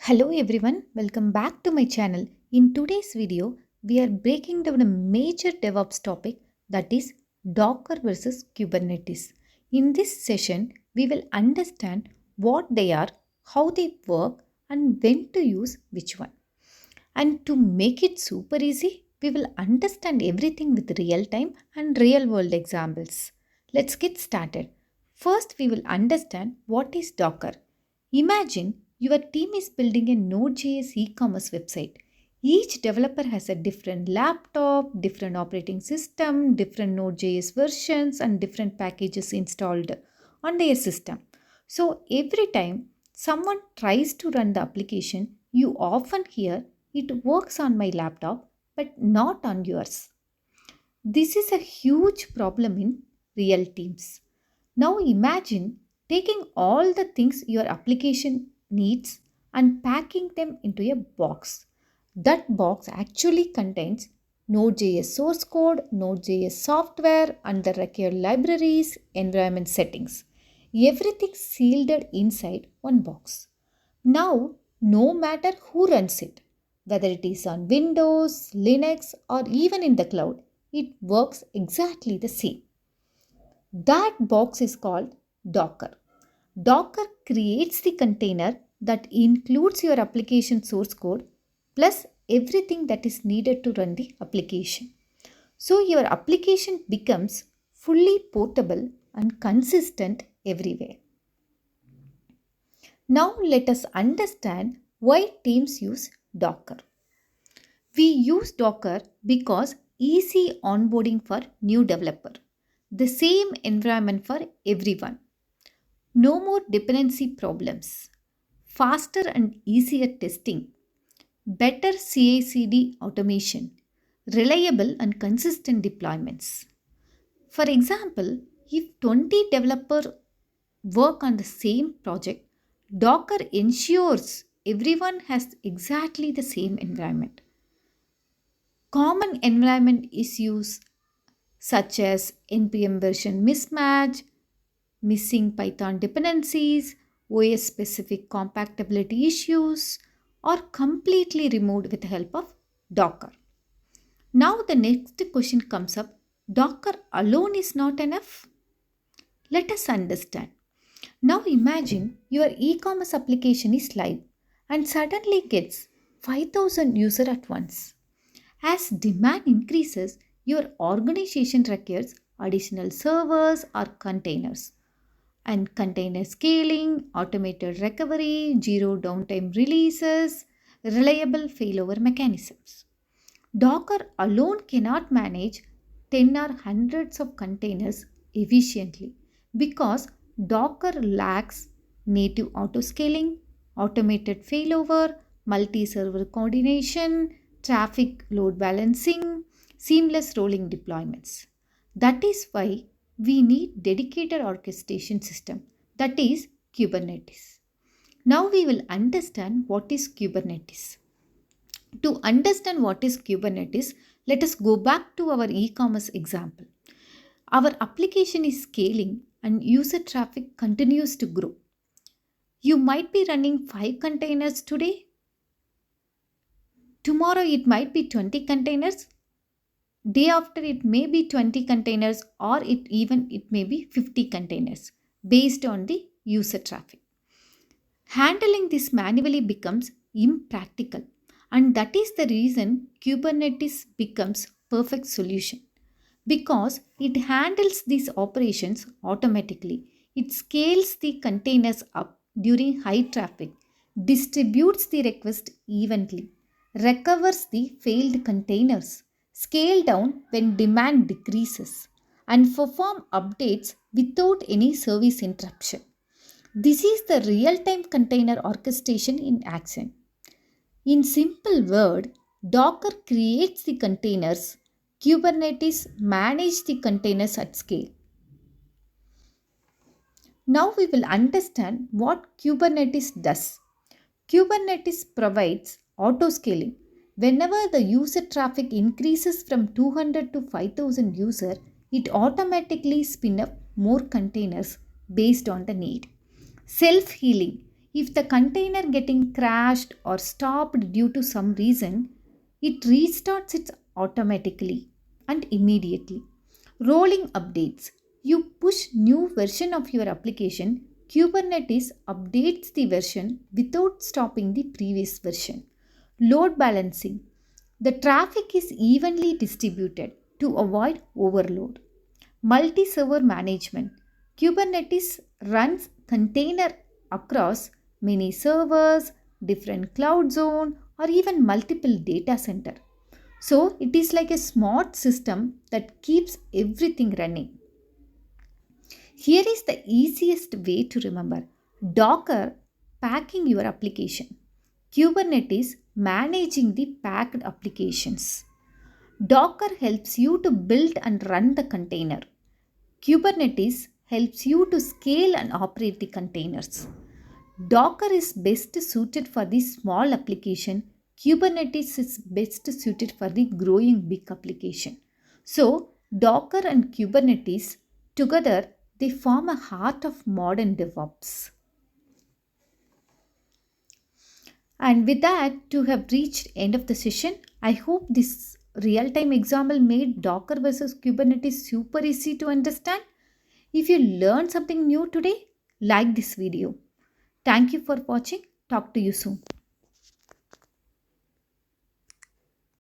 Hello everyone, welcome back to my channel. In today's video, we are breaking down a major DevOps topic, that is Docker versus Kubernetes. In this session, we will understand what they are, how they work, and when to use which one. And to make it super easy, we will understand everything with real time and real world examples. Let's get started. First, we will understand what is Docker. Imagine your team is building a Node.js e-commerce website. Each developer has a different laptop, different operating system, different Node.js versions, and different packages installed on their system. So every time someone tries to run the application, you often hear it works on my laptop but not on yours. This is a huge problem in real teams. Now imagine taking all the things your application needs and packing them into a box. That box actually contains Node.js source code, Node.js software, and the required libraries, environment settings. Everything sealed inside one box. Now, no matter who runs it, whether it is on Windows, Linux, or even in the cloud, it works exactly the same. That box is called Docker. Docker creates the container that includes your application source code plus everything that is needed to run the application. So your application becomes fully portable and consistent everywhere. Now let us understand why teams use Docker. We use Docker because easy onboarding for new developer. The same environment for everyone. No more dependency problems. Faster and easier testing. Better CI/CD automation. Reliable and consistent deployments. For example, if 20 developers work on the same project, Docker ensures everyone has exactly the same environment. Common environment issues such as npm version mismatch, missing Python dependencies, OS specific compatibility issues are completely removed with the help of Docker. Now the next question comes up, Docker alone is not enough? Let us understand. Now imagine your e-commerce application is live and suddenly gets 5,000 users at once. As demand increases, your organization requires additional servers or containers. And container scaling, automated recovery, zero downtime releases, reliable failover mechanisms. Docker alone cannot manage 10 or hundreds of containers efficiently because Docker lacks native autoscaling, automated failover, multi server coordination, traffic load balancing, seamless rolling deployments. That is why we need dedicated orchestration system, that is Kubernetes. Now we will understand what is Kubernetes. To understand what is Kubernetes, let us go back to our e-commerce example. Our application is scaling and user traffic continues to grow. You might be running 5 containers today. Tomorrow it might be 20 containers. Day after it may be 20 containers, or it may be 50 containers based on the user traffic. Handling this manually becomes impractical, and that is the reason Kubernetes becomes perfect solution because it handles these operations automatically. It scales the containers up during high traffic, distributes the request evenly, recovers the failed containers, scale down when demand decreases, and perform updates without any service interruption. This is the real-time container orchestration in action. In simple word, Docker creates the containers, Kubernetes manages the containers at scale. Now we will understand what Kubernetes does. Kubernetes provides auto-scaling. Whenever the user traffic increases from 200 to 5,000 users, it automatically spins up more containers based on the need. Self-healing. If the container getting crashed or stopped due to some reason, it restarts it automatically and immediately. Rolling updates. You push new version of your application, Kubernetes updates the version without stopping the previous version. Load balancing. The traffic is evenly distributed to avoid overload. Multi-server management. Kubernetes runs container across many servers, different cloud zone, or even multiple data center. So it is like a smart system that keeps everything running. Here is the easiest way to remember. Docker packing your application. Kubernetes managing the packed applications. Docker helps you to build and run the container. Kubernetes helps you to scale and operate the containers. Docker is best suited for the small application. Kubernetes is best suited for the growing big application. So, Docker and Kubernetes together they form a heart of modern DevOps. And with that, to have reached end of the session, I hope this real-time example made Docker versus Kubernetes super easy to understand. If you learned something new today, like this video. Thank you for watching. Talk to you soon.